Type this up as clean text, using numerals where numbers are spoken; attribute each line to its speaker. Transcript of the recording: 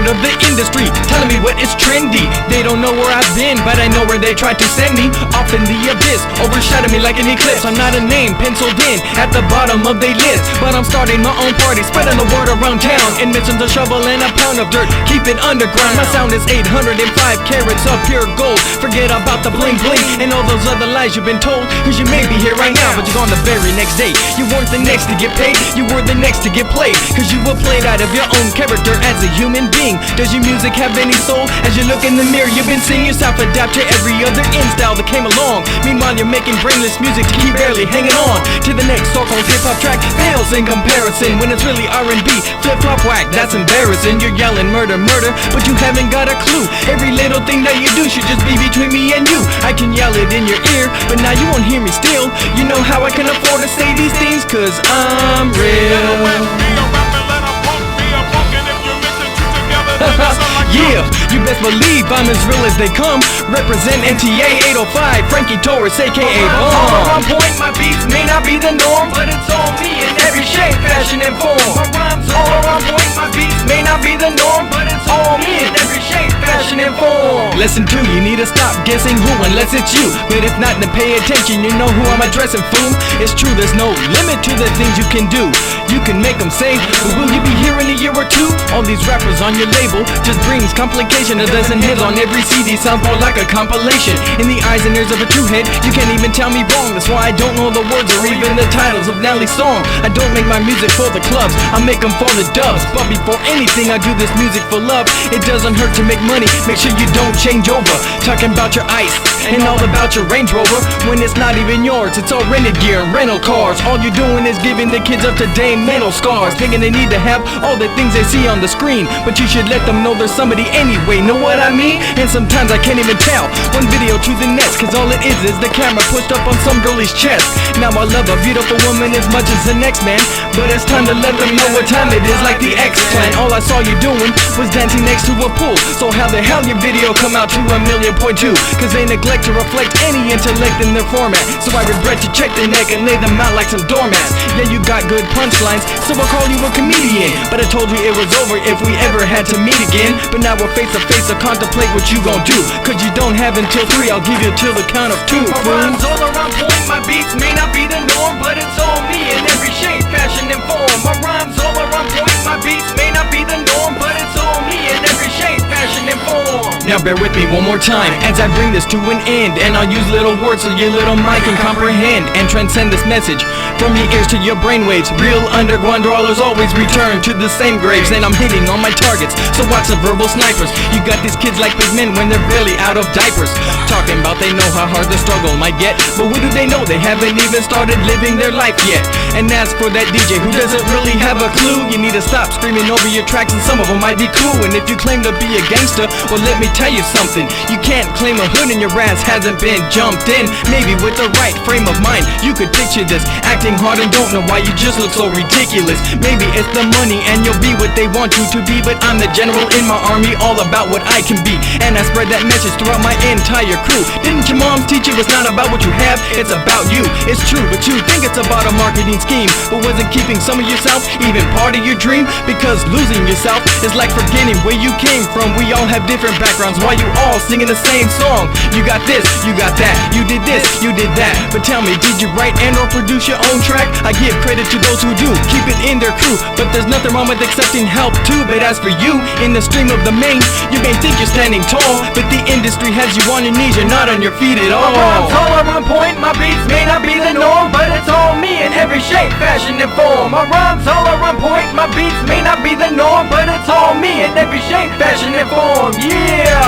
Speaker 1: standard of the industry, telling me what is trendy. They don't know where I've been, but I know where they tried to send me. Off in the abyss, overshadowing me like an eclipse. I'm not a name penciled in at the bottom of their list, but I'm starting my own party, spreading the word around town. Admissions a shovel and a pound of dirt, keep it underground. My sound is 805 carats of pure gold. Forget about the bling bling and all those other lies you've been told, cause you may be here right now, but you're gone the very next day. You weren't the next to get paid, you were the next to get played, cause you were played out of your own character as a human being. Does your music have any soul? As you look in the mirror, you've been seeing yourself adapt to every other in style that came along. Meanwhile, you're making brainless music to keep barely hanging on to the next so-called hip-hop track. Pales in comparison when it's really R&B, flip-flop whack, that's embarrassing. You're yelling murder, murder, but you haven't got a clue. Every little thing that you do should just be between me and you. I can yell it in your ear, but now you won't hear me still. You know how I can afford to say these things, cause I'm real. Yeah, you best believe I'm as real as they come. Represent NTA 805, Frankie Torres, aka Bomb. On point, my beats may not be the norm, but it's all me in every shape, fashion, and form. My rhymes are on point, my beats may not be the norm, but it's all me in every shape, fashion, and form. Lesson 2, you need to stop guessing who unless it's you. But if not, then pay attention, you know who I'm addressing, fool. It's true, there's no limit to the things you can do. You can make them say, but will you be here in a year or two? All these rappers on your label just brings complication. A dozen hits on every CD sounds more like a compilation. In the eyes and ears of a true head, you can't even tell me wrong. That's why I don't know the words or even the titles of Nelly's song. I don't make my music for the clubs, I make them for the dubs. But before anything, I do this music for love. It doesn't hurt to make money, make sure you don't change over. Talking about your ice and all about your Range Rover, when it's not even yours, it's all rented gear and rental cars. All you're doing is giving the kids up to date mental scars, thinking they need to have all the things they see on the screen. But you should let them know there's somebody anyway, know what I mean? And sometimes I can't even tell one video to the next, cause all it is the camera pushed up on some girlie's chest. Now I love a beautiful woman as much as the next man, but it's time to let them know what time it is, like the X-Clan. All I saw you doing was dancing next to a pool, so how the hell your video come out to 1.2 million? Cause they neglect to reflect any intellect in their format. So I regret to check their neck and lay them out like some doormats. Yeah, you got good punchlines, so I'll call you a comedian, but I told you it was over if we ever had to meet again. But now we're face to face, so contemplate what you gon' do, cause you don't have until 3, I'll give you till the count of 2. My rhymes all around point, my beats may not be the norm, but it's all me in every shape, fashion, and form. My rhymes all around point, my beats may not be the norm, but it's all me in every shape, fashion, and form. Now bear with me one more time as I bring this to an end, and I'll use little words so your little mind can comprehend and transcend this message from your ears to your brainwaves. Real underground dwellers always return to the same graves, and I'm hitting on my targets, so watch the verbal snipers. You got these kids like big men when they're barely out of diapers, talking about they know how hard the struggle might get, but what do they know? They haven't even started living their life yet. And as for that DJ who doesn't really have a clue, you need to stop screaming over your tracks, and some of them might be cool. And if you claim to be a gangster, well let me tell you something, you can't claim a hood and your ass hasn't been jumped in. Maybe with the right frame of mind you could picture this, acting hard and don't know why you just look so ridiculous. Maybe it's the money and you'll be what they want you to be, but I'm the general in my army, all about what I can be, and I spread that message throughout my entire crew. Didn't your mom teach you it's not about what you have, it's about you? It's true, but you think it's about a marketing scheme, but wasn't keeping some of yourself even part of your dream? Because losing yourself is like forgetting where you came from. We all have different backgrounds, why you all singing the same song? You got this, you got that, you did this, you did that, but tell me, did you write and or produce your own track? I give credit to those who do, keep it in their crew, but there's nothing wrong with accepting help too. But as for you, in the stream of the main, you may think you're standing tall, but the industry has you on your knees, you're not on your feet at all. My rhymes all around point, my beats may not be the norm, but it's all me in every shape, fashion, and form. My rhymes all around point, my beats may not be the norm, but it's all me in every shape, fashion, and form. Yeah.